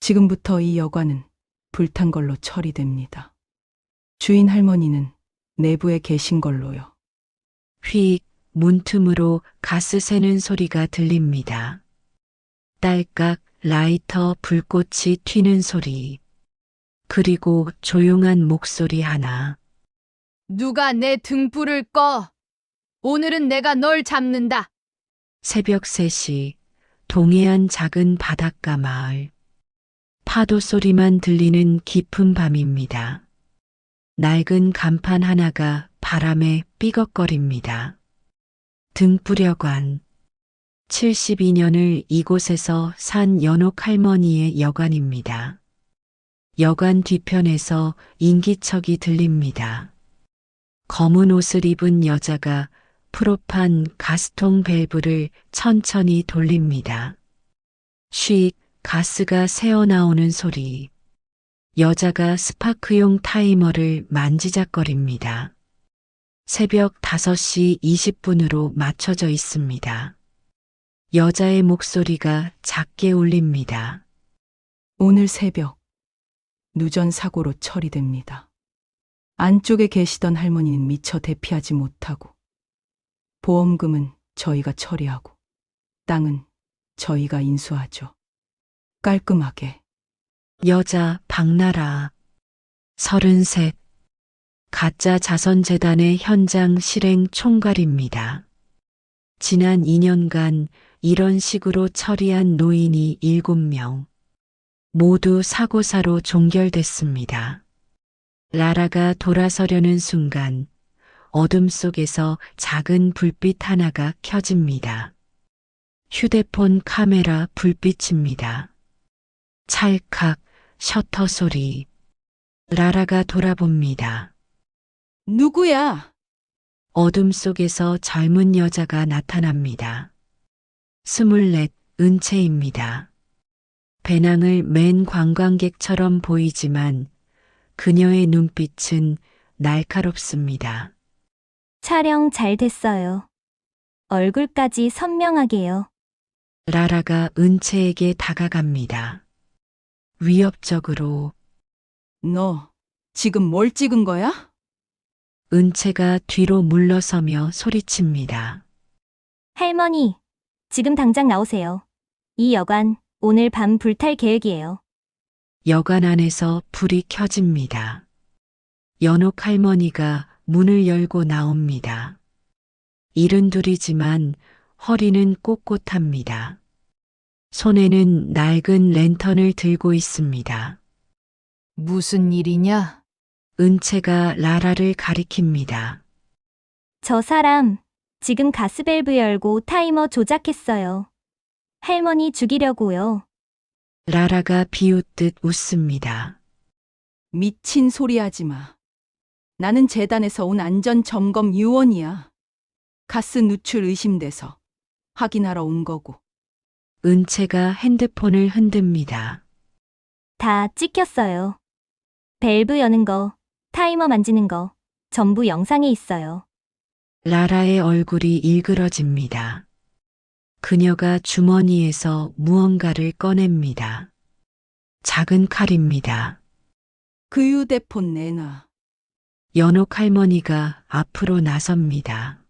지금부터 이 여관은 불탄 걸로 처리됩니다. 주인 할머니는 내부에 계신 걸로요. 휙 문틈으로 가스 새는 소리가 들립니다. 딸깍 라이터 불꽃이 튀는 소리. 그리고 조용한 목소리 하나. 누가 내 등불을 꺼? 오늘은 내가 널 잡는다. 새벽 3시 동해안 작은 바닷가 마을. 파도 소리만 들리는 깊은 밤입니다. 낡은 간판 하나가 바람에 삐걱거립니다. 등불여관. 72년을 이곳에서 산 연옥 할머니의 여관입니다. 여관 뒤편에서 인기척이 들립니다. 검은 옷을 입은 여자가 프로판 가스통 밸브를 천천히 돌립니다. 쉭 가스가 새어나오는 소리. 여자가 스파크용 타이머를 만지작거립니다. 새벽 5시 20분으로 맞춰져 있습니다. 여자의 목소리가 작게 울립니다. 오늘 새벽 누전 사고로 처리됩니다. 안쪽에 계시던 할머니는 미처 대피하지 못하고 보험금은 저희가 처리하고 땅은 저희가 인수하죠. 깔끔하게. 여자 박나라 33 가짜 자선재단의 현장 실행 총괄입니다. 지난 2년간 이런 식으로 처리한 노인이 7명. 모두 사고사로 종결됐습니다. 라라가 돌아서려는 순간 어둠 속에서 작은 불빛 하나가 켜집니다. 휴대폰 카메라 불빛입니다. 찰칵 셔터 소리. 라라가 돌아봅니다. 누구야? 어둠 속에서 젊은 여자가 나타납니다. 24 은채입니다. 배낭을 맨 관광객처럼 보이지만 그녀의 눈빛은 날카롭습니다. 촬영 잘 됐어요. 얼굴까지 선명하게요. 라라가 은채에게 다가갑니다. 위협적으로. 너 지금 뭘 찍은 거야? 은채가 뒤로 물러서며 소리칩니다. 할머니, 지금 당장 나오세요. 이 여관 오늘 밤 불탈 계획이에요. 여관 안에서 불이 켜집니다. 연옥 할머니가 문을 열고 나옵니다. 72이지만 허리는 꼿꼿합니다. 손에는 낡은 랜턴을 들고 있습니다. 무슨 일이냐? 은채가 라라를 가리킵니다. 저 사람 지금 가스밸브 열고 타이머 조작했어요. 할머니 죽이려고요. 라라가 비웃듯 웃습니다. 미친 소리 하지 마. 나는 재단에서 온 안전점검 요원이야. 가스 누출 의심돼서 확인하러 온 거고. 은채가 핸드폰을 흔듭니다. 다 찍혔어요. 밸브 여는 거, 타이머 만지는 거 전부 영상에 있어요. 라라의 얼굴이 일그러집니다. 그녀가 주머니에서 무언가를 꺼냅니다. 작은 칼입니다. 그 휴대폰 내놔. 연옥 할머니가 앞으로 나섭니다.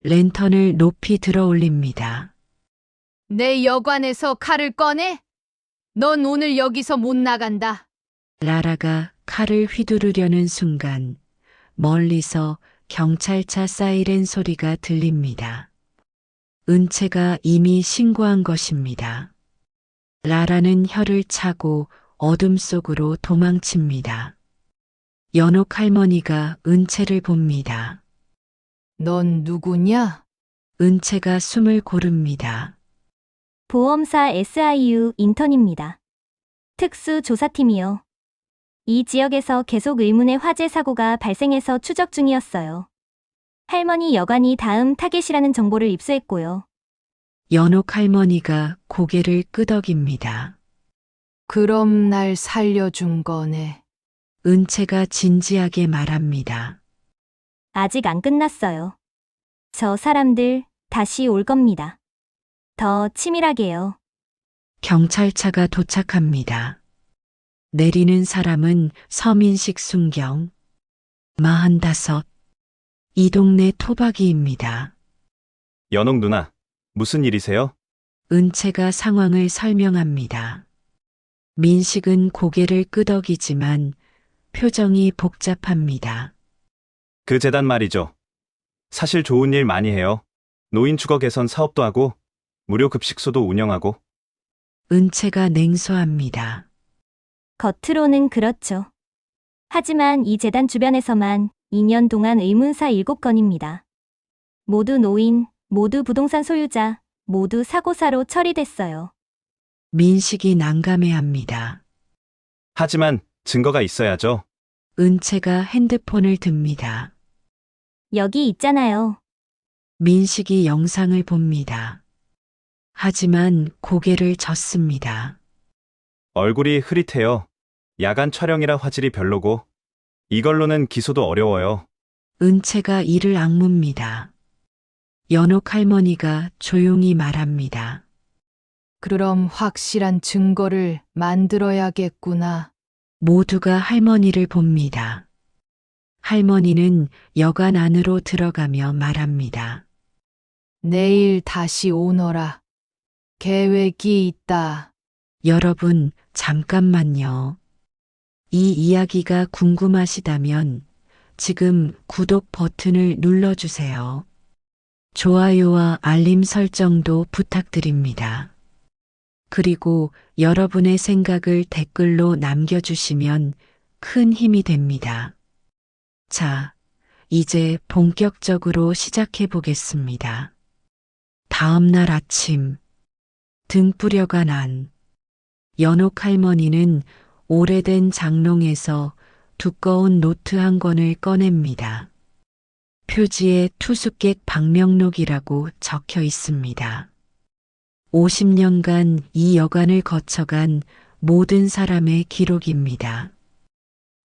랜턴을 높이 들어 올립니다. 내 여관에서 칼을 꺼내? 넌 오늘 여기서 못 나간다. 라라가 칼을 휘두르려는 순간 멀리서 경찰차 사이렌 소리가 들립니다. 은채가 이미 신고한 것입니다. 라라는 혀를 차고 어둠 속으로 도망칩니다. 연옥 할머니가 은채를 봅니다. 넌 누구냐? 은채가 숨을 고릅니다. 보험사 SIU 인턴입니다. 특수조사팀이요. 이 지역에서 계속 의문의 화재 사고가 발생해서 추적 중이었어요. 할머니 여관이 다음 타겟이라는 정보를 입수했고요. 연옥 할머니가 고개를 끄덕입니다. 그럼 날 살려준 거네. 은채가 진지하게 말합니다. 아직 안 끝났어요. 저 사람들 다시 올 겁니다. 더 치밀하게요. 경찰차가 도착합니다. 내리는 사람은 서민식 순경, 45. 이 동네 토박이입니다. 연옥 누나, 무슨 일이세요? 은채가 상황을 설명합니다. 민식은 고개를 끄덕이지만 표정이 복잡합니다. 그 재단 말이죠. 사실 좋은 일 많이 해요. 노인 주거 개선 사업도 하고, 무료 급식소도 운영하고. 은채가 냉소합니다. 겉으로는 그렇죠. 하지만 이 재단 주변에서만 2년 동안 의문사 7건입니다. 모두 노인, 모두 부동산 소유자, 모두 사고사로 처리됐어요. 민식이 난감해합니다. 하지만 증거가 있어야죠. 은채가 핸드폰을 듭니다. 여기 있잖아요. 민식이 영상을 봅니다. 하지만 고개를 젓습니다. 얼굴이 흐릿해요. 야간 촬영이라 화질이 별로고, 이걸로는 기소도 어려워요. 은채가 이를 악뭅니다. 연옥 할머니가 조용히 말합니다. 그럼 확실한 증거를 만들어야겠구나. 모두가 할머니를 봅니다. 할머니는 여관 안으로 들어가며 말합니다. 내일 다시 오너라. 계획이 있다. 여러분, 잠깐만요. 이 이야기가 궁금하시다면 지금 구독 버튼을 눌러주세요. 좋아요와 알림 설정도 부탁드립니다. 그리고 여러분의 생각을 댓글로 남겨주시면 큰 힘이 됩니다. 자, 이제 본격적으로 시작해 보겠습니다. 다음 날 아침, 등불여가 난 연옥 할머니는 오래된 장롱에서 두꺼운 노트 한 권을 꺼냅니다. 표지에 투숙객 방명록이라고 적혀 있습니다. 50년간 이 여관을 거쳐간 모든 사람의 기록입니다.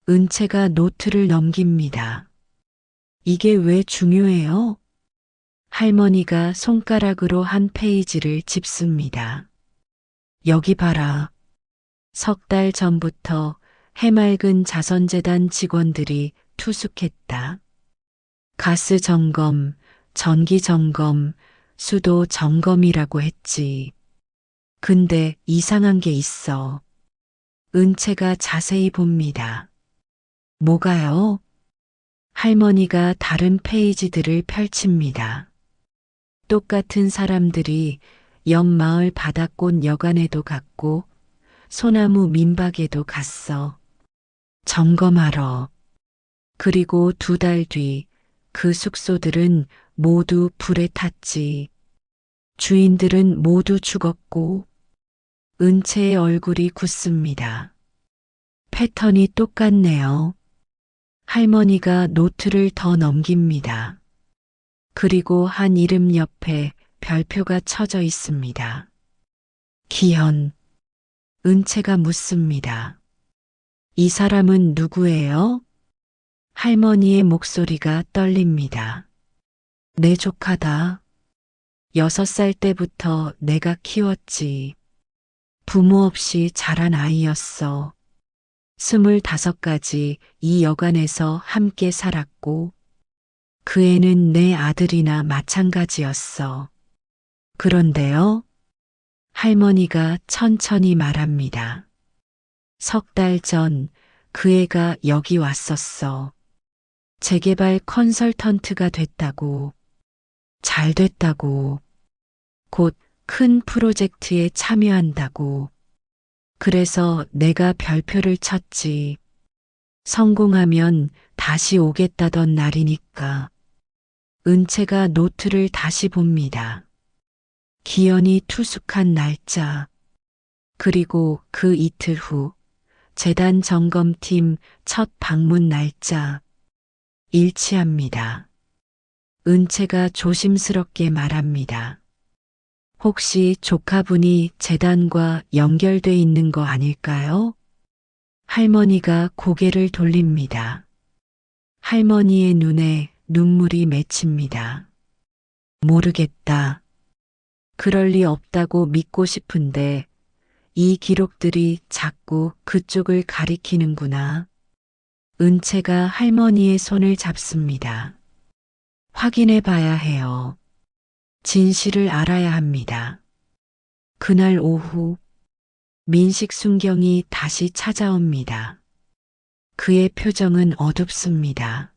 은채가 노트를 넘깁니다. 이게 왜 중요해요? 할머니가 손가락으로 한 페이지를 짚습니다. 여기 봐라. 석 달 전부터 해맑은 자선재단 직원들이 투숙했다. 가스 점검, 전기 점검, 수도 점검이라고 했지. 근데 이상한 게 있어. 은채가 자세히 봅니다. 뭐가요? 할머니가 다른 페이지들을 펼칩니다. 똑같은 사람들이 옆 마을 바닷꽃 여관에도 갔고 소나무 민박에도 갔어. 점검하러. 그리고 2달 뒤 그 숙소들은 모두 불에 탔지. 주인들은 모두 죽었고 은채의 얼굴이 굳습니다. 패턴이 똑같네요. 할머니가 노트를 더 넘깁니다. 그리고 한 이름 옆에 별표가 쳐져 있습니다. 기현. 은채가 묻습니다. 이 사람은 누구예요? 할머니의 목소리가 떨립니다. 내 조카다. 6살 때부터 내가 키웠지. 부모 없이 자란 아이였어. 25까지 이 여관에서 함께 살았고 그 애는 내 아들이나 마찬가지였어. 그런데요? 할머니가 천천히 말합니다. 석 달 전 그 애가 여기 왔었어. 재개발 컨설턴트가 됐다고. 잘 됐다고. 곧 큰 프로젝트에 참여한다고. 그래서 내가 별표를 쳤지. 성공하면 다시 오겠다던 날이니까. 은채가 노트를 다시 봅니다. 기현이 투숙한 날짜. 그리고 그 이틀 후 재단 점검팀 첫 방문 날짜. 일치합니다. 은채가 조심스럽게 말합니다. 혹시 조카분이 재단과 연결돼 있는 거 아닐까요? 할머니가 고개를 돌립니다. 할머니의 눈에 눈물이 맺힙니다. 모르겠다. 그럴 리 없다고 믿고 싶은데 이 기록들이 자꾸 그쪽을 가리키는구나. 은채가 할머니의 손을 잡습니다. 확인해 봐야 해요. 진실을 알아야 합니다. 그날 오후 민식 순경이 다시 찾아옵니다. 그의 표정은 어둡습니다.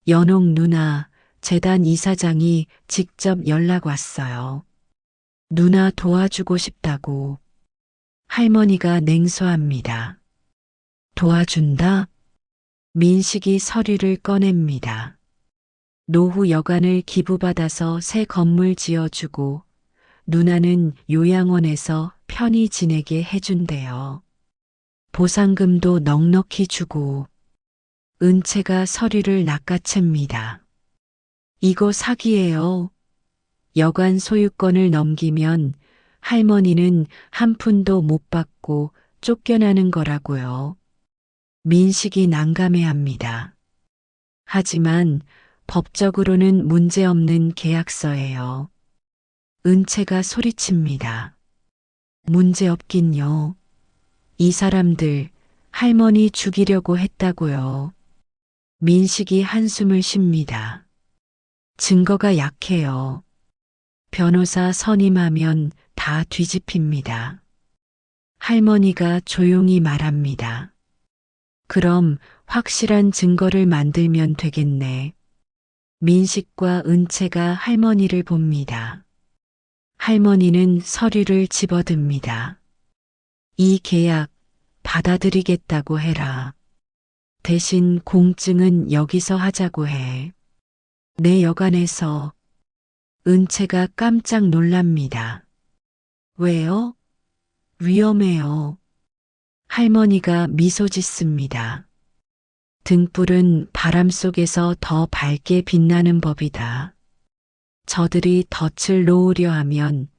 연옥 누나, 재단 이사장이 직접 연락 왔어요. 누나 도와주고 싶다고. 할머니가 냉소합니다. 도와준다? 민식이 서류를 꺼냅니다. 노후 여관을 기부받아서 새 건물 지어주고 누나는 요양원에서 편히 지내게 해준대요. 보상금도 넉넉히 주고. 은채가 서류를 낚아챕니다. 이거 사기예요. 여관 소유권을 넘기면 할머니는 한 푼도 못 받고 쫓겨나는 거라고요. 민식이 난감해합니다. 하지만 법적으로는 문제없는 계약서예요. 은채가 소리칩니다. 문제없긴요. 이 사람들 할머니 죽이려고 했다고요. 민식이 한숨을 쉽니다. 증거가 약해요. 변호사 선임하면 다 뒤집힙니다. 할머니가 조용히 말합니다. 그럼 확실한 증거를 만들면 되겠네. 민식과 은채가 할머니를 봅니다. 할머니는 서류를 집어듭니다. 이 계약 받아들이겠다고 해라. 대신 공증은 여기서 하자고 해. 내 여관에서. 은채가 깜짝 놀랍니다. 왜요? 위험해요. 할머니가 미소 짓습니다. 등불은 바람 속에서 더 밝게 빛나는 법이다. 저들이 덫을 놓으려 하면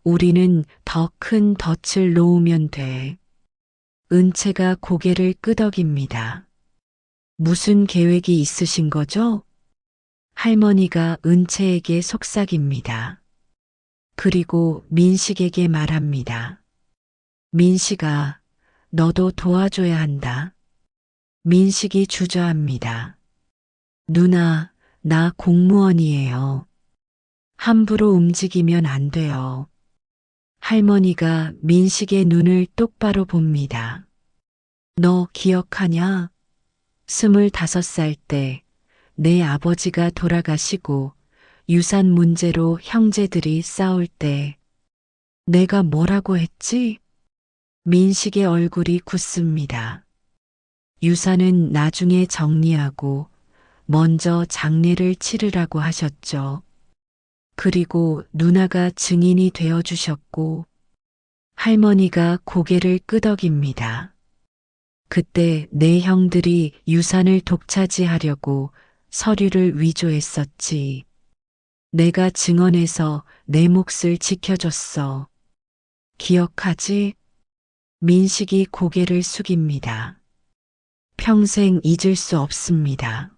우리는 더 큰 덫을 놓으면 돼. 은채가 고개를 끄덕입니다. 무슨 계획이 있으신 거죠? 할머니가 은채에게 속삭입니다. 그리고 민식에게 말합니다. 민식아, 너도 도와줘야 한다. 민식이 주저합니다. 누나, 나 공무원이에요. 함부로 움직이면 안 돼요. 할머니가 민식의 눈을 똑바로 봅니다. 너 기억하냐? 25살 때 내 아버지가 돌아가시고 유산 문제로 형제들이 싸울 때 내가 뭐라고 했지? 민식의 얼굴이 굳습니다. 유산은 나중에 정리하고 먼저 장례를 치르라고 하셨죠. 그리고 누나가 증인이 되어 주셨고 할머니가 고개를 끄덕입니다. 그때 내 형들이 유산을 독차지하려고 서류를 위조했었지. 내가 증언해서 내 몫을 지켜줬어. 기억하지? 민식이 고개를 숙입니다. 평생 잊을 수 없습니다.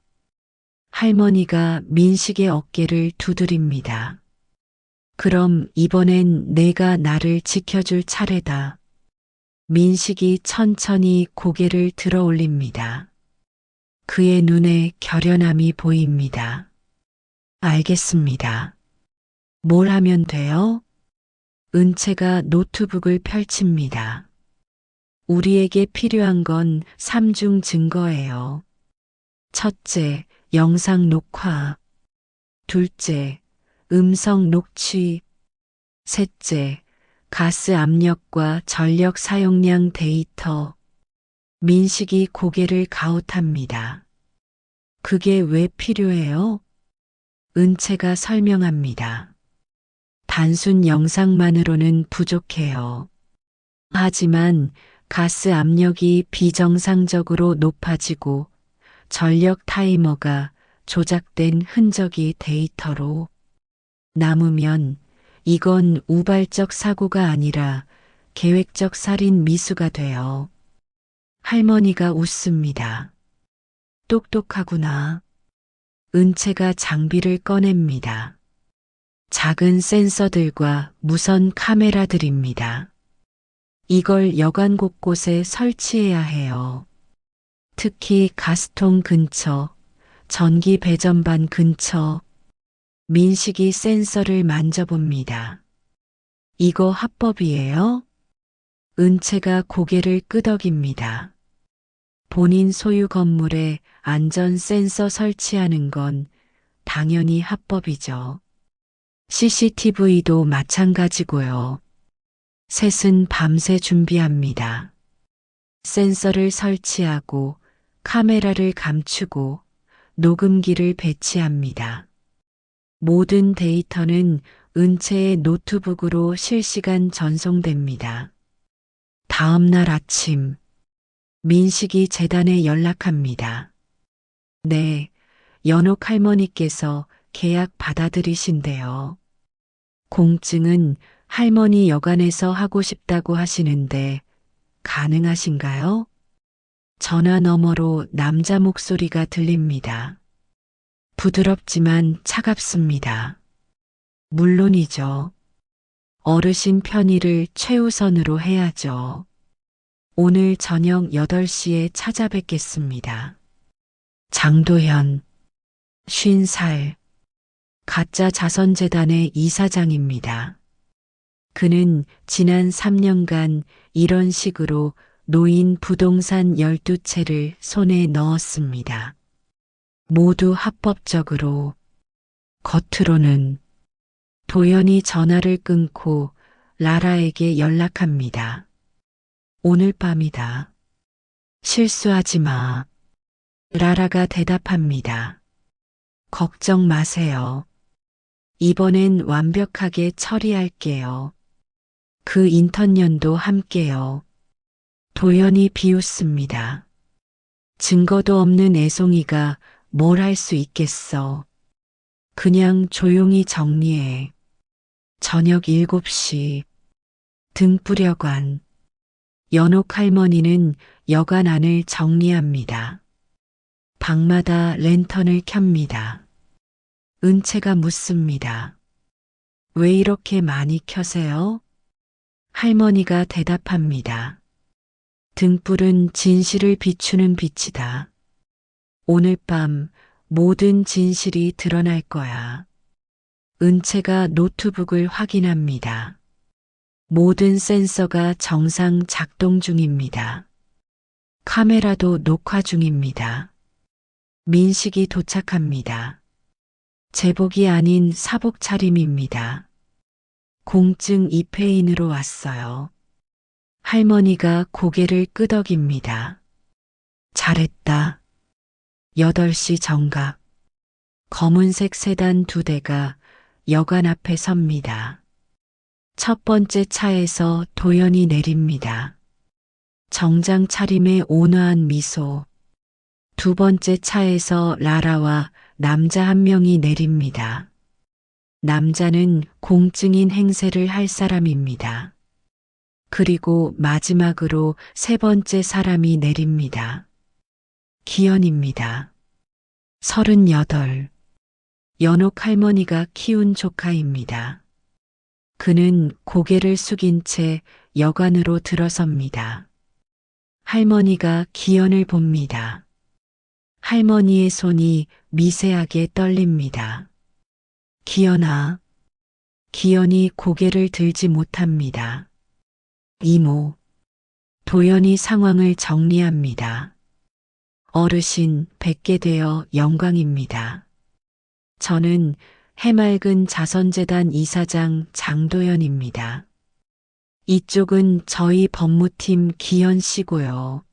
할머니가 민식의 어깨를 두드립니다. 그럼 이번엔 내가 나를 지켜줄 차례다. 민식이 천천히 고개를 들어 올립니다. 그의 눈에 결연함이 보입니다. 알겠습니다. 뭘 하면 돼요? 은채가 노트북을 펼칩니다. 우리에게 필요한 건 3중 증거예요. 첫째, 영상 녹화. 둘째, 음성 녹취. 셋째, 가스 압력과 전력 사용량 데이터. 민식이 고개를 가웃합니다. 그게 왜 필요해요? 은채가 설명합니다. 단순 영상만으로는 부족해요. 하지만 가스 압력이 비정상적으로 높아지고 전력 타이머가 조작된 흔적이 데이터로 남으면 이건 우발적 사고가 아니라 계획적 살인 미수가 돼요. 할머니가 웃습니다. 똑똑하구나. 은채가 장비를 꺼냅니다. 작은 센서들과 무선 카메라들입니다. 이걸 여관 곳곳에 설치해야 해요. 특히 가스통 근처, 전기 배전반 근처. 민식이 센서를 만져봅니다. 이거 합법이에요? 은채가 고개를 끄덕입니다. 본인 소유 건물에 안전 센서 설치하는 건 당연히 합법이죠. CCTV도 마찬가지고요. 셋은 밤새 준비합니다. 센서를 설치하고 카메라를 감추고 녹음기를 배치합니다. 모든 데이터는 은채의 노트북으로 실시간 전송됩니다. 다음 날 아침, 민식이 재단에 연락합니다. 네, 연옥 할머니께서 계약 받아들이신대요. 공증은 할머니 여관에서 하고 싶다고 하시는데 가능하신가요? 전화 너머로 남자 목소리가 들립니다. 부드럽지만 차갑습니다. 물론이죠. 어르신 편의를 최우선으로 해야죠. 오늘 저녁 8시에 찾아뵙겠습니다. 장도현, 50살, 가짜 자선재단의 이사장입니다. 그는 지난 3년간 이런 식으로 노인 부동산 12채를 손에 넣었습니다. 모두 합법적으로. 겉으로는. 도연이 전화를 끊고 라라에게 연락합니다. 오늘 밤이다. 실수하지 마. 라라가 대답합니다. 걱정 마세요. 이번엔 완벽하게 처리할게요. 그 인턴년도 함께요. 도연이 비웃습니다. 증거도 없는 애송이가 뭘 할 수 있겠어. 그냥 조용히 정리해. 저녁 7시. 등불여관. 연옥 할머니는 여관 안을 정리합니다. 방마다 랜턴을 켭니다. 은채가 묻습니다. 왜 이렇게 많이 켜세요? 할머니가 대답합니다. 등불은 진실을 비추는 빛이다. 오늘 밤 모든 진실이 드러날 거야. 은채가 노트북을 확인합니다. 모든 센서가 정상 작동 중입니다. 카메라도 녹화 중입니다. 민식이 도착합니다. 제복이 아닌 사복 차림입니다. 공증 입회인으로 왔어요. 할머니가 고개를 끄덕입니다. 잘했다. 8시 정각. 검은색 세단 2대가 여관 앞에 섭니다. 첫 번째 차에서 도연이 내립니다. 정장 차림의 온화한 미소. 두 번째 차에서 라라와 남자 한 명이 내립니다. 남자는 공증인 행세를 할 사람입니다. 그리고 마지막으로 세 번째 사람이 내립니다. 기현입니다. 38. 연옥 할머니가 키운 조카입니다. 그는 고개를 숙인 채 여관으로 들어섭니다. 할머니가 기현을 봅니다. 할머니의 손이 미세하게 떨립니다. 기현아. 기현이 고개를 들지 못합니다. 이모. 도연이 상황을 정리합니다. 어르신 뵙게 되어 영광입니다. 저는 해맑은 자선재단 이사장 장도연입니다. 이쪽은 저희 법무팀 기현 씨고요.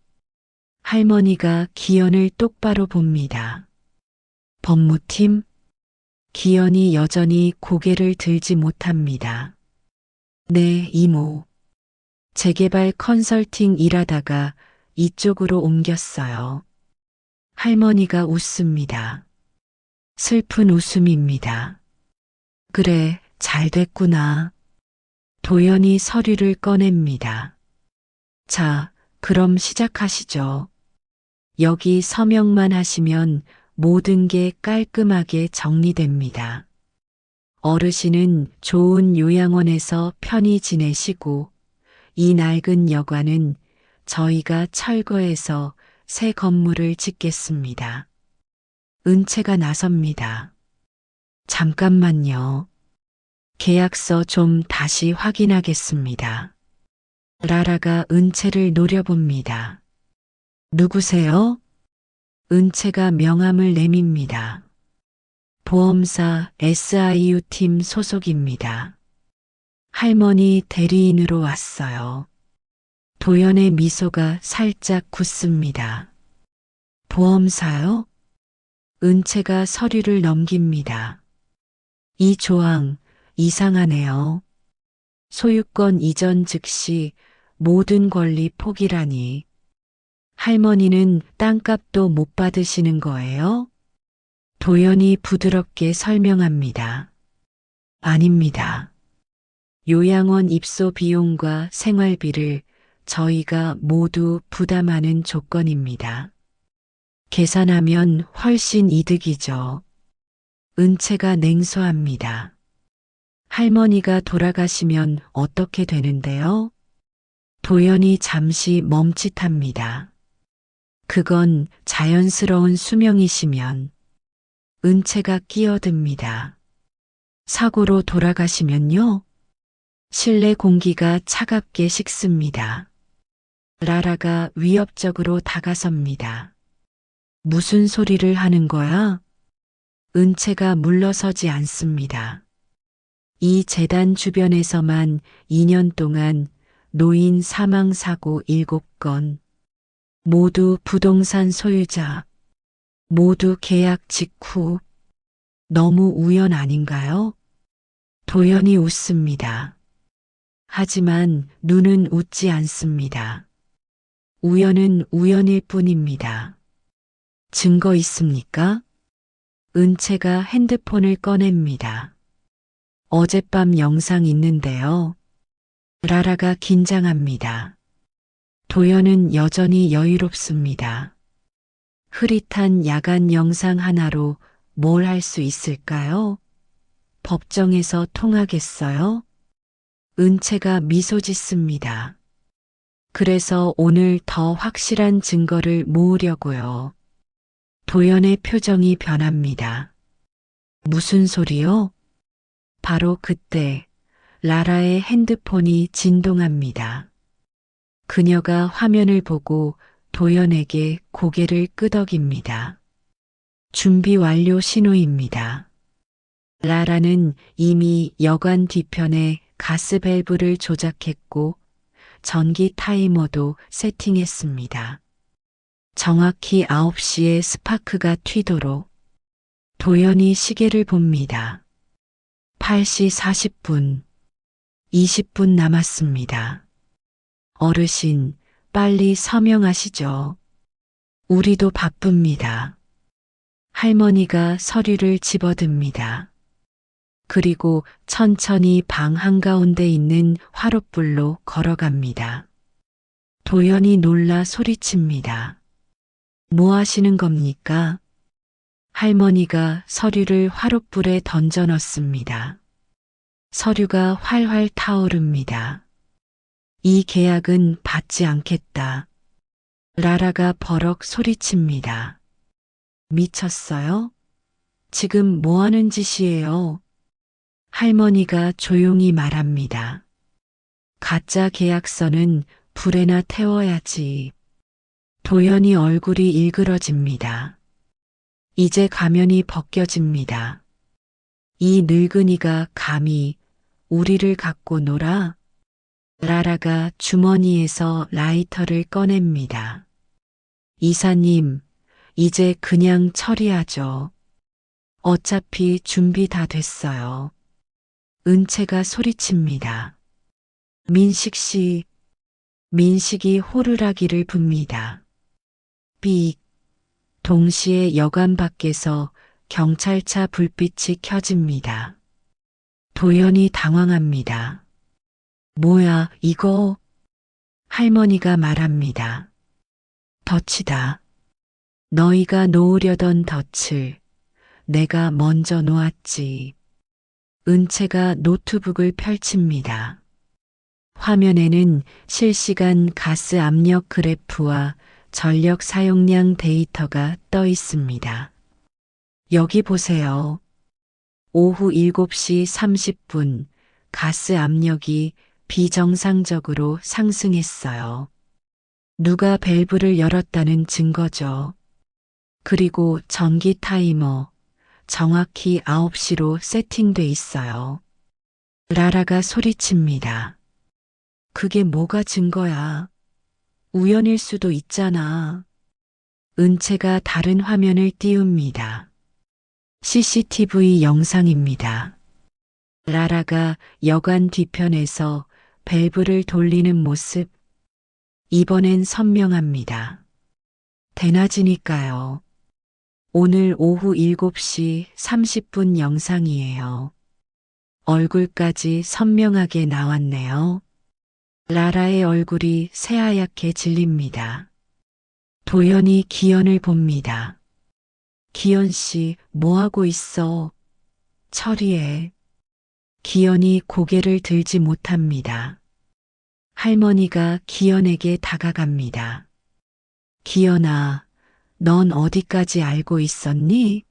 할머니가 기현을 똑바로 봅니다. 법무팀? 기현이 여전히 고개를 들지 못합니다. 네, 이모. 재개발 컨설팅 일하다가 이쪽으로 옮겼어요. 할머니가 웃습니다. 슬픈 웃음입니다. 그래, 잘 됐구나. 도연이 서류를 꺼냅니다. 자, 그럼 시작하시죠. 여기 서명만 하시면 모든 게 깔끔하게 정리됩니다. 어르신은 좋은 요양원에서 편히 지내시고 이 낡은 여관은 저희가 철거해서 새 건물을 짓겠습니다. 은채가 나섭니다. 잠깐만요. 계약서 좀 다시 확인하겠습니다. 라라가 은채를 노려봅니다. 누구세요? 은채가 명함을 내밉니다. 보험사 SIU 팀 소속입니다. 할머니 대리인으로 왔어요. 도연의 미소가 살짝 굳습니다. 보험사요? 은채가 서류를 넘깁니다. 이 조항 이상하네요. 소유권 이전 즉시 모든 권리 포기라니. 할머니는 땅값도 못 받으시는 거예요? 도연이 부드럽게 설명합니다. 아닙니다. 요양원 입소 비용과 생활비를 저희가 모두 부담하는 조건입니다. 계산하면 훨씬 이득이죠. 은채가 냉소합니다. 할머니가 돌아가시면 어떻게 되는데요? 도연이 잠시 멈칫합니다. 그건 자연스러운 수명이시면. 은채가 끼어듭니다. 사고로 돌아가시면요? 실내 공기가 차갑게 식습니다. 라라가 위협적으로 다가섭니다. 무슨 소리를 하는 거야? 은채가 물러서지 않습니다. 이 재단 주변에서만 2년 동안 노인 사망사고 7건, 모두 부동산 소유자, 모두 계약 직후. 너무 우연 아닌가요? 도연이 웃습니다. 하지만 눈은 웃지 않습니다. 우연은 우연일 뿐입니다. 증거 있습니까? 은채가 핸드폰을 꺼냅니다. 어젯밤 영상 있는데요. 라라가 긴장합니다. 도연은 여전히 여유롭습니다. 흐릿한 야간 영상 하나로 뭘 할 수 있을까요? 법정에서 통하겠어요? 은채가 미소 짓습니다. 그래서 오늘 더 확실한 증거를 모으려고요. 도연의 표정이 변합니다. 무슨 소리요? 바로 그때 라라의 핸드폰이 진동합니다. 그녀가 화면을 보고 도연에게 고개를 끄덕입니다. 준비 완료 신호입니다. 라라는 이미 여관 뒤편에 가스 밸브를 조작했고 전기 타이머도 세팅했습니다. 정확히 9시에 스파크가 튀도록. 도연이 시계를 봅니다. 8시 40분. 20분 남았습니다. 어르신, 빨리 서명하시죠. 우리도 바쁩니다. 할머니가 서류를 집어듭니다. 그리고 천천히 방 한가운데 있는 화롯불로 걸어갑니다. 도연이 놀라 소리칩니다. 뭐 하시는 겁니까? 할머니가 서류를 화롯불에 던져 넣습니다. 서류가 활활 타오릅니다. 이 계약은 받지 않겠다. 라라가 버럭 소리칩니다. 미쳤어요? 지금 뭐 하는 짓이에요? 할머니가 조용히 말합니다. 가짜 계약서는 불에나 태워야지. 도연이 얼굴이 일그러집니다. 이제 가면이 벗겨집니다. 이 늙은이가 감히 우리를 갖고 놀아? 라라가 주머니에서 라이터를 꺼냅니다. 이사님, 이제 그냥 처리하죠. 어차피 준비 다 됐어요. 은채가 소리칩니다. 민식 씨, 민식이 호루라기를 붑니다. 삑. 동시에 여관 밖에서 경찰차 불빛이 켜집니다. 도연이 당황합니다. 뭐야, 이거? 할머니가 말합니다. 덫이다. 너희가 놓으려던 덫을 내가 먼저 놓았지. 은채가 노트북을 펼칩니다. 화면에는 실시간 가스 압력 그래프와 전력 사용량 데이터가 떠 있습니다. 여기 보세요. 오후 7시 30분 가스 압력이 비정상적으로 상승했어요. 누가 밸브를 열었다는 증거죠. 그리고 전기 타이머 정확히 9시로 세팅돼 있어요. 라라가 소리칩니다. 그게 뭐가 증거야? 우연일 수도 있잖아. 은채가 다른 화면을 띄웁니다. CCTV 영상입니다. 라라가 여관 뒤편에서 밸브를 돌리는 모습. 이번엔 선명합니다. 대낮이니까요. 오늘 오후 7시 30분 영상이에요. 얼굴까지 선명하게 나왔네요. 라라의 얼굴이 새하얗게 질립니다. 도연이 기현을 봅니다. 기현 씨, 뭐하고 있어? 처리해. 기현이 고개를 들지 못합니다. 할머니가 기현에게 다가갑니다. 기현아, 넌 어디까지 알고 있었니?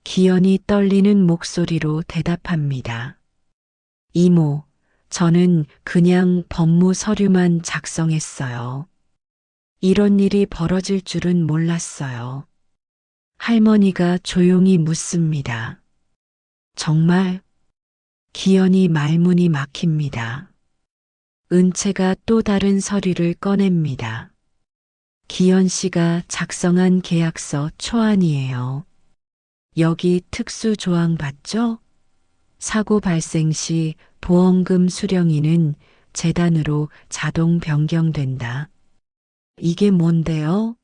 기현이 떨리는 목소리로 대답합니다. 이모, 저는 그냥 법무 서류만 작성했어요. 이런 일이 벌어질 줄은 몰랐어요. 할머니가 조용히 묻습니다. 정말? 기현이 말문이 막힙니다. 은채가 또 다른 서류를 꺼냅니다. 기현 씨가 작성한 계약서 초안이에요. 여기 특수 조항 봤죠? 사고 발생 시 보험금 수령인은 재단으로 자동 변경된다. 이게 뭔데요?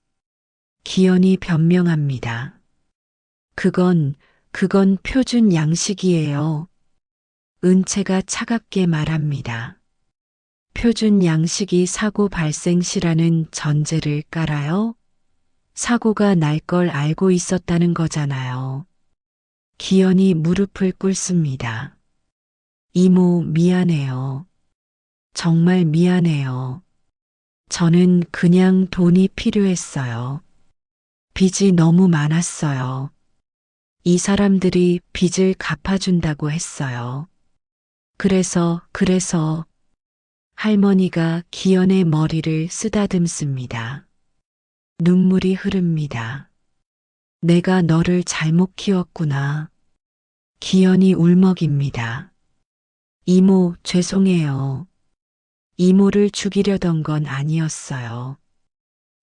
기현이 변명합니다. 그건 표준 양식이에요. 은채가 차갑게 말합니다. 표준 양식이 사고 발생 시라는 전제를 깔아요? 사고가 날 걸 알고 있었다는 거잖아요. 기현이 무릎을 꿇습니다. 이모, 미안해요. 정말 미안해요. 저는 그냥 돈이 필요했어요. 빚이 너무 많았어요. 이 사람들이 빚을 갚아준다고 했어요. 그래서 할머니가 기현의 머리를 쓰다듬습니다. 눈물이 흐릅니다. 내가 너를 잘못 키웠구나. 기현이 울먹입니다. 이모, 죄송해요. 이모를 죽이려던 건 아니었어요.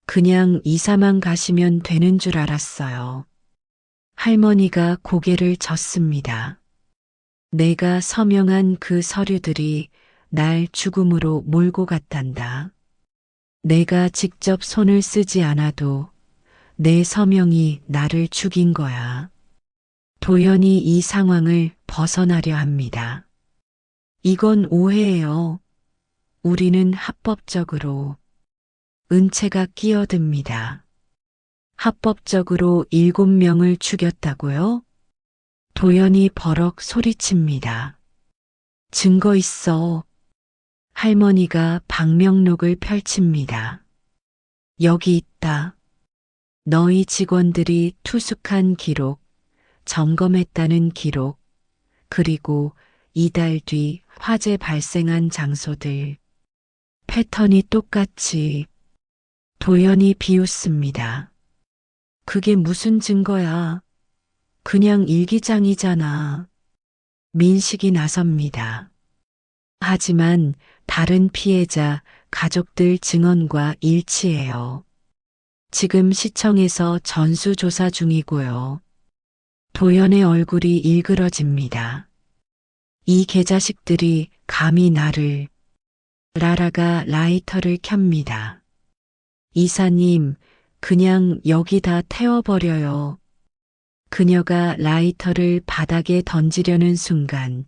그냥 이사만 가시면 되는 줄 알았어요. 할머니가 고개를 젓습니다. 내가 서명한 그 서류들이 날 죽음으로 몰고 갔단다. 내가 직접 손을 쓰지 않아도 내 서명이 나를 죽인 거야. 도연이 이 상황을 벗어나려 합니다. 이건 오해예요. 우리는 합법적으로. 은채가 끼어듭니다. 합법적으로 7명을 죽였다고요? 도연이 버럭 소리칩니다. 증거 있어. 할머니가 방명록을 펼칩니다. 여기 있다. 너희 직원들이 투숙한 기록, 점검했다는 기록, 그리고 이달 뒤 화재 발생한 장소들. 패턴이 똑같이. 도연이 비웃습니다. 그게 무슨 증거야? 그냥 일기장이잖아. 민식이 나섭니다. 하지만 다른 피해자, 가족들 증언과 일치해요. 지금 시청에서 전수조사 중이고요. 도연의 얼굴이 일그러집니다. 이 개자식들이 감히 나를. 라라가 라이터를 켭니다. 이사님, 그냥 여기다 태워버려요. 그녀가 라이터를 바닥에 던지려는 순간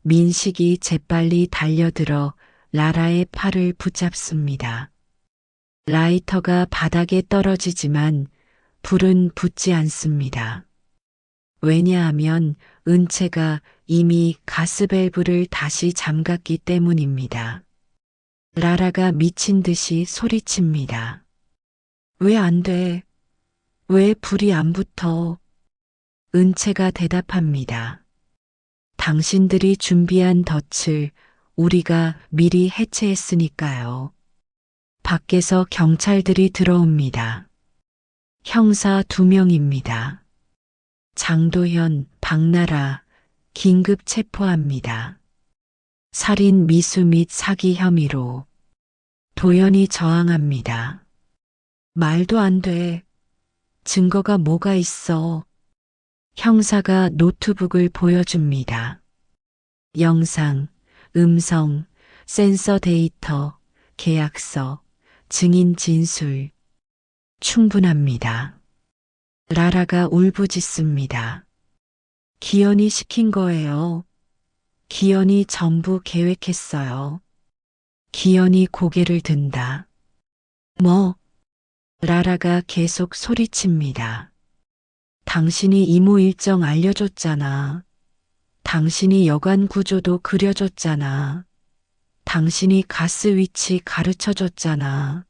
민식이 재빨리 달려들어 라라의 팔을 붙잡습니다. 라이터가 바닥에 떨어지지만 불은 붙지 않습니다. 왜냐하면 은채가 이미 가스밸브를 다시 잠갔기 때문입니다. 라라가 미친 듯이 소리칩니다. 왜 안 돼? 왜 불이 안 붙어? 은채가 대답합니다. 당신들이 준비한 덫을 우리가 미리 해체했으니까요. 밖에서 경찰들이 들어옵니다. 형사 2명입니다. 장도현, 박나라, 긴급 체포합니다. 살인 미수 및 사기 혐의로. 도연이 저항합니다. 말도 안 돼. 증거가 뭐가 있어? 형사가 노트북을 보여줍니다. 영상, 음성, 센서 데이터, 계약서, 증인 진술. 충분합니다. 라라가 울부짖습니다. 기현이 시킨 거예요. 기현이 전부 계획했어요. 기현이 고개를 든다. 뭐? 라라가 계속 소리칩니다. 당신이 이모 일정 알려줬잖아. 당신이 여관 구조도 그려줬잖아. 당신이 가스 위치 가르쳐줬잖아.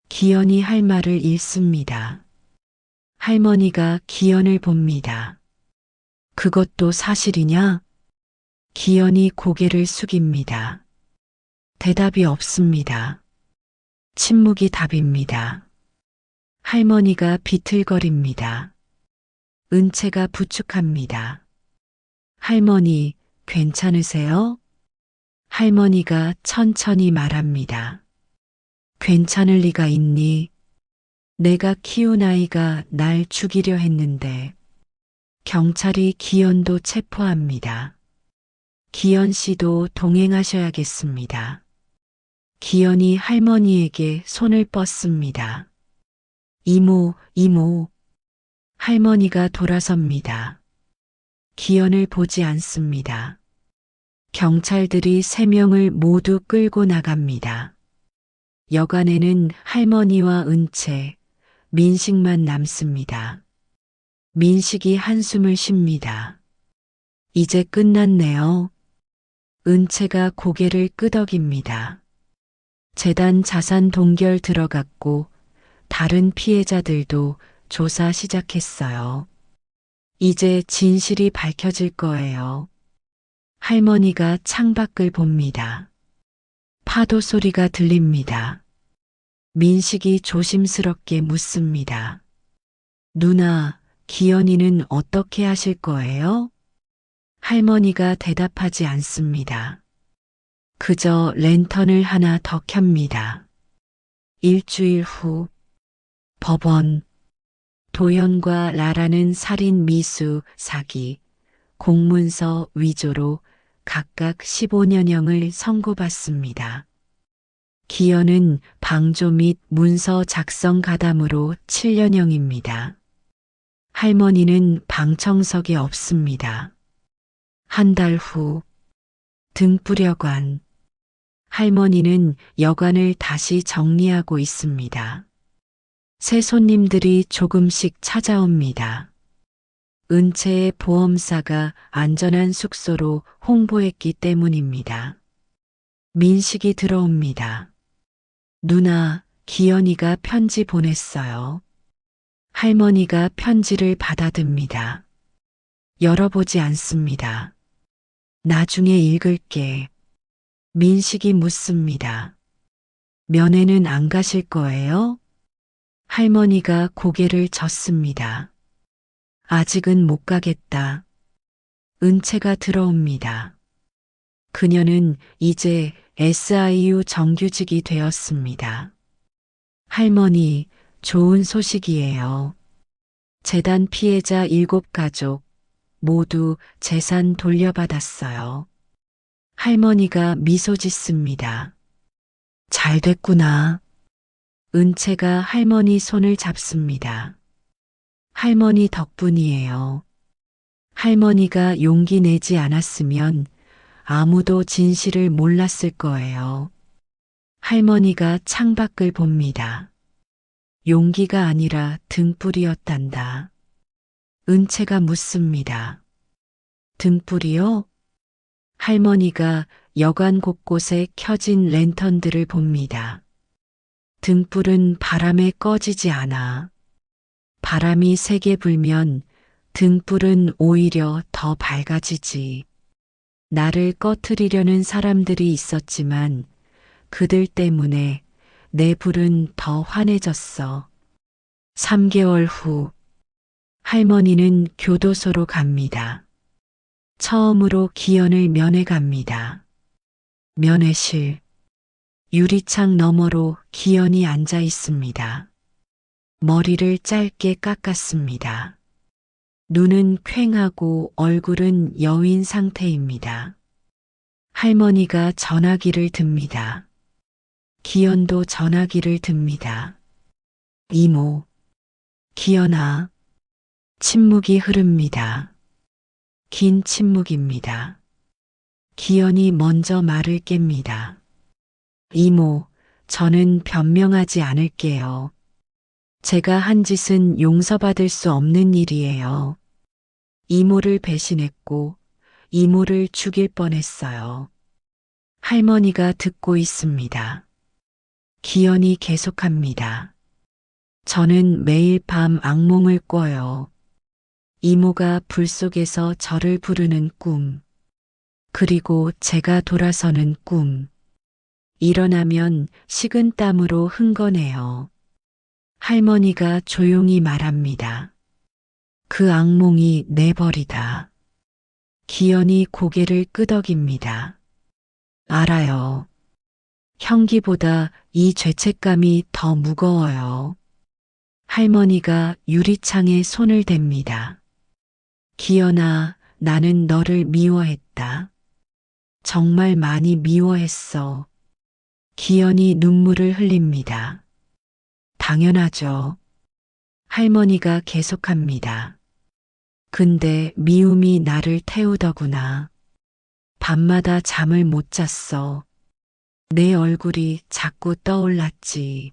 기현이 할 말을 잃습니다. 할머니가 기현을 봅니다. 그것도 사실이냐? 기현이 고개를 숙입니다. 대답이 없습니다. 침묵이 답입니다. 할머니가 비틀거립니다. 은채가 부축합니다. 할머니, 괜찮으세요? 할머니가 천천히 말합니다. 괜찮을 리가 있니? 내가 키운 아이가 날 죽이려 했는데. 경찰이 기현도 체포합니다. 기현 씨도 동행하셔야겠습니다. 기현이 할머니에게 손을 뻗습니다. 이모, 이모. 할머니가 돌아섭니다. 기현을 보지 않습니다. 경찰들이 3명을 모두 끌고 나갑니다. 여관에는 할머니와 은채, 민식만 남습니다. 민식이 한숨을 쉽니다. 이제 끝났네요. 은채가 고개를 끄덕입니다. 재단 자산 동결 들어갔고 다른 피해자들도 조사 시작했어요. 이제 진실이 밝혀질 거예요. 할머니가 창밖을 봅니다. 파도 소리가 들립니다. 민식이 조심스럽게 묻습니다. 누나, 기현이는 어떻게 하실 거예요? 할머니가 대답하지 않습니다. 그저 랜턴을 하나 더 켭니다. 일주일 후 법원. 도현과 라라는 살인 미수, 사기, 공문서 위조로 각각 15년형을 선고받습니다. 기현은 방조 및 문서 작성 가담으로 7년형입니다. 할머니는 방청석에 없습니다. 한 달 후 등불여관. 할머니는 여관을 다시 정리하고 있습니다. 새 손님들이 조금씩 찾아옵니다. 은채의 보험사가 안전한 숙소로 홍보했기 때문입니다. 민식이 들어옵니다. 누나, 기현이가 편지 보냈어요. 할머니가 편지를 받아듭니다. 열어보지 않습니다. 나중에 읽을게. 민식이 묻습니다. 면회는 안 가실 거예요? 할머니가 고개를 젓습니다. 아직은 못 가겠다. 은채가 들어옵니다. 그녀는 이제 SIU 정규직이 되었습니다. 할머니, 좋은 소식이에요. 재단 피해자 7가족 모두 재산 돌려받았어요. 할머니가 미소 짓습니다. 잘 됐구나. 은채가 할머니 손을 잡습니다. 할머니 덕분이에요. 할머니가 용기 내지 않았으면 아무도 진실을 몰랐을 거예요. 할머니가 창밖을 봅니다. 용기가 아니라 등불이었단다. 은채가 묻습니다. 등불이요? 할머니가 여관 곳곳에 켜진 랜턴들을 봅니다. 등불은 바람에 꺼지지 않아. 바람이 세게 불면 등불은 오히려 더 밝아지지. 나를 꺼트리려는 사람들이 있었지만 그들 때문에 내 불은 더 환해졌어. 3개월 후 할머니는 교도소로 갑니다. 처음으로 기현을 면회 갑니다. 면회실. 유리창 너머로 기현이 앉아 있습니다. 머리를 짧게 깎았습니다. 눈은 퀭하고 얼굴은 여인 상태입니다. 할머니가 전화기를 듭니다. 기현도 전화기를 듭니다. 이모, 기현아. 침묵이 흐릅니다. 긴 침묵입니다. 기현이 먼저 말을 깹니다. 이모, 저는 변명하지 않을게요. 제가 한 짓은 용서받을 수 없는 일이에요. 이모를 배신했고 이모를 죽일 뻔했어요. 할머니가 듣고 있습니다. 기현이 계속합니다. 저는 매일 밤 악몽을 꿔요. 이모가 불 속에서 저를 부르는 꿈. 그리고 제가 돌아서는 꿈. 일어나면 식은 땀으로 흥건해요. 할머니가 조용히 말합니다. 그 악몽이 내 벌이다. 기현이 고개를 끄덕입니다. 알아요. 형기보다 이 죄책감이 더 무거워요. 할머니가 유리창에 손을 댑니다. 기현아, 나는 너를 미워했다. 정말 많이 미워했어. 기현이 눈물을 흘립니다. 당연하죠. 할머니가 계속합니다. 근데 미움이 나를 태우더구나. 밤마다 잠을 못 잤어. 내 얼굴이 자꾸 떠올랐지.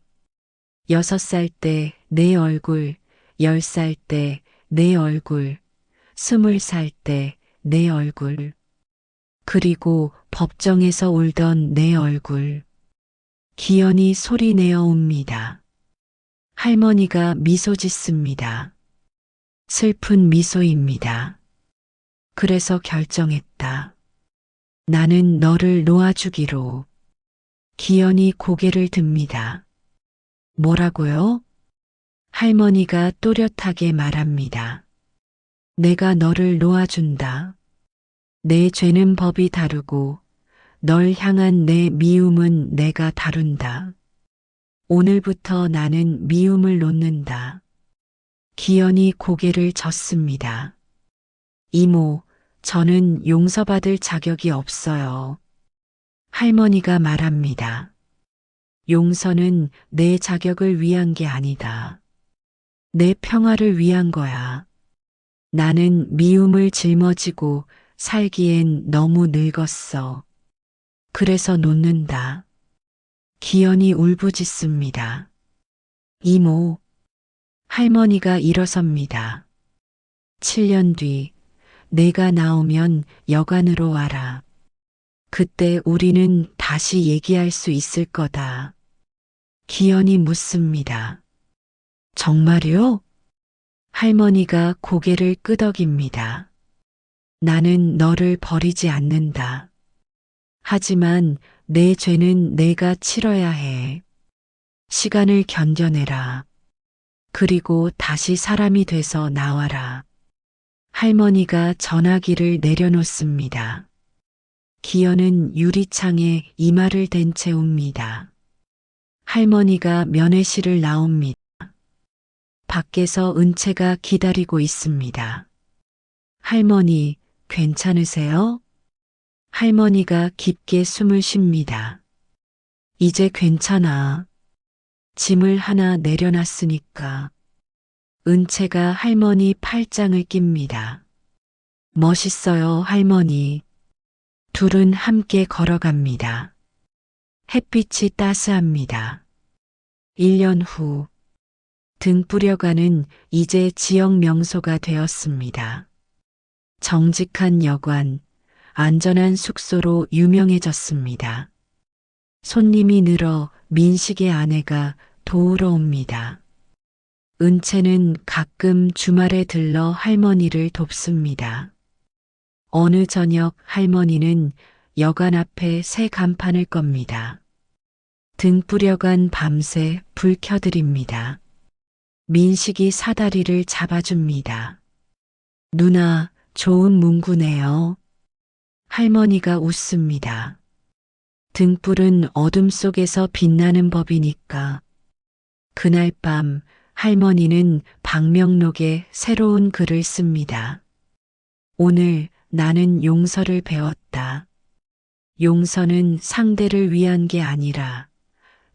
6살 때 내 얼굴, 10살 때 내 얼굴, 20살 때 내 얼굴. 그리고 법정에서 울던 내 얼굴. 기현이 소리내어 웁니다. 할머니가 미소 짓습니다. 슬픈 미소입니다. 그래서 결정했다. 나는 너를 놓아주기로. 기현이 고개를 듭니다. 뭐라고요? 할머니가 또렷하게 말합니다. 내가 너를 놓아준다. 내 죄는 법이 다르고 널 향한 내 미움은 내가 다룬다. 오늘부터 나는 미움을 놓는다. 기현이 고개를 젓습니다. 이모, 저는 용서받을 자격이 없어요. 할머니가 말합니다. 용서는 내 자격을 위한 게 아니다. 내 평화를 위한 거야. 나는 미움을 짊어지고 살기엔 너무 늙었어. 그래서 놓는다. 기현이 울부짖습니다. 이모. 할머니가 일어섭니다. 7년 뒤 내가 나오면 여관으로 와라. 그때 우리는 다시 얘기할 수 있을 거다. 기현이 묻습니다. 정말요? 할머니가 고개를 끄덕입니다. 나는 너를 버리지 않는다. 하지만 내 죄는 내가 치러야 해. 시간을 견뎌내라. 그리고 다시 사람이 돼서 나와라. 할머니가 전화기를 내려놓습니다. 기현은 유리창에 이마를 댄 채 웁니다. 할머니가 면회실을 나옵니다. 밖에서 은채가 기다리고 있습니다. 할머니, 괜찮으세요? 할머니가 깊게 숨을 쉽니다. 이제 괜찮아. 짐을 하나 내려놨으니까. 은채가 할머니 팔짱을 낍니다. 멋있어요, 할머니. 둘은 함께 걸어갑니다. 햇빛이 따스합니다. 1년 후, 등뿌려가는 이제 지역 명소가 되었습니다. 정직한 여관, 안전한 숙소로 유명해졌습니다. 손님이 늘어 민식의 아내가 도우러 옵니다. 은채는 가끔 주말에 들러 할머니를 돕습니다. 어느 저녁 할머니는 여관 앞에 새 간판을 겁니다. 등 뿌려간 밤새 불 켜드립니다. 민식이 사다리를 잡아줍니다. 누나, 좋은 문구네요. 할머니가 웃습니다. 등불은 어둠 속에서 빛나는 법이니까. 그날 밤 할머니는 방명록에 새로운 글을 씁니다. 오늘 나는 용서를 배웠다. 용서는 상대를 위한 게 아니라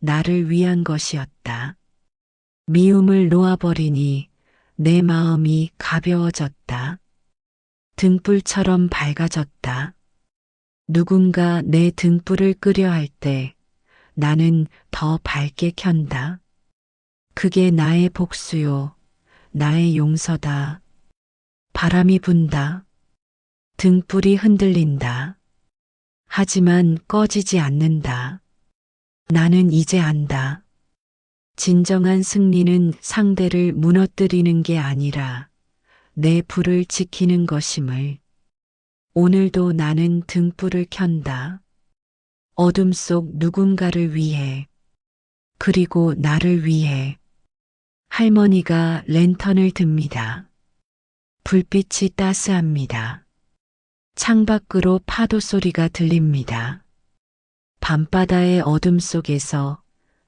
나를 위한 것이었다. 미움을 놓아버리니 내 마음이 가벼워졌다. 등불처럼 밝아졌다. 누군가 내 등불을 끄려 할 때 나는 더 밝게 켠다. 그게 나의 복수요, 나의 용서다. 바람이 분다. 등불이 흔들린다. 하지만 꺼지지 않는다. 나는 이제 안다. 진정한 승리는 상대를 무너뜨리는 게 아니라 내 불을 지키는 것임을. 오늘도 나는 등불을 켠다. 어둠 속 누군가를 위해, 그리고 나를 위해. 할머니가 랜턴을 듭니다. 불빛이 따스합니다. 창밖으로 파도 소리가 들립니다. 밤바다의 어둠 속에서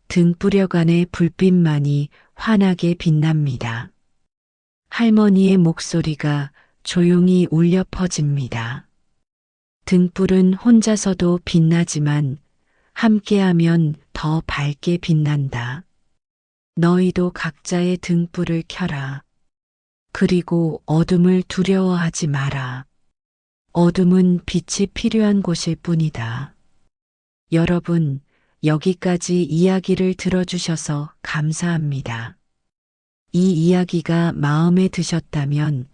등 뿌려간의 불빛만이 환하게 빛납니다. 할머니의 목소리가 조용히 울려 퍼집니다. 등불은 혼자서도 빛나지만 함께하면 더 밝게 빛난다. 너희도 각자의 등불을 켜라. 그리고 어둠을 두려워하지 마라. 어둠은 빛이 필요한 곳일 뿐이다. 여러분, 여기까지 이야기를 들어주셔서 감사합니다. 이 이야기가 마음에 드셨다면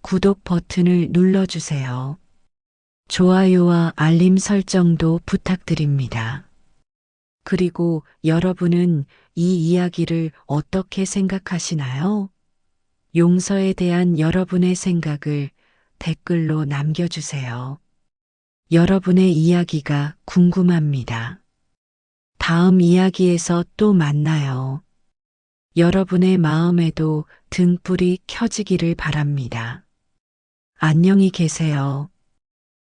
구독 버튼을 눌러주세요. 좋아요와 알림 설정도 부탁드립니다. 그리고 여러분은 이 이야기를 어떻게 생각하시나요? 용서에 대한 여러분의 생각을 댓글로 남겨주세요. 여러분의 이야기가 궁금합니다. 다음 이야기에서 또 만나요. 여러분의 마음에도 등불이 켜지기를 바랍니다. 안녕히 계세요.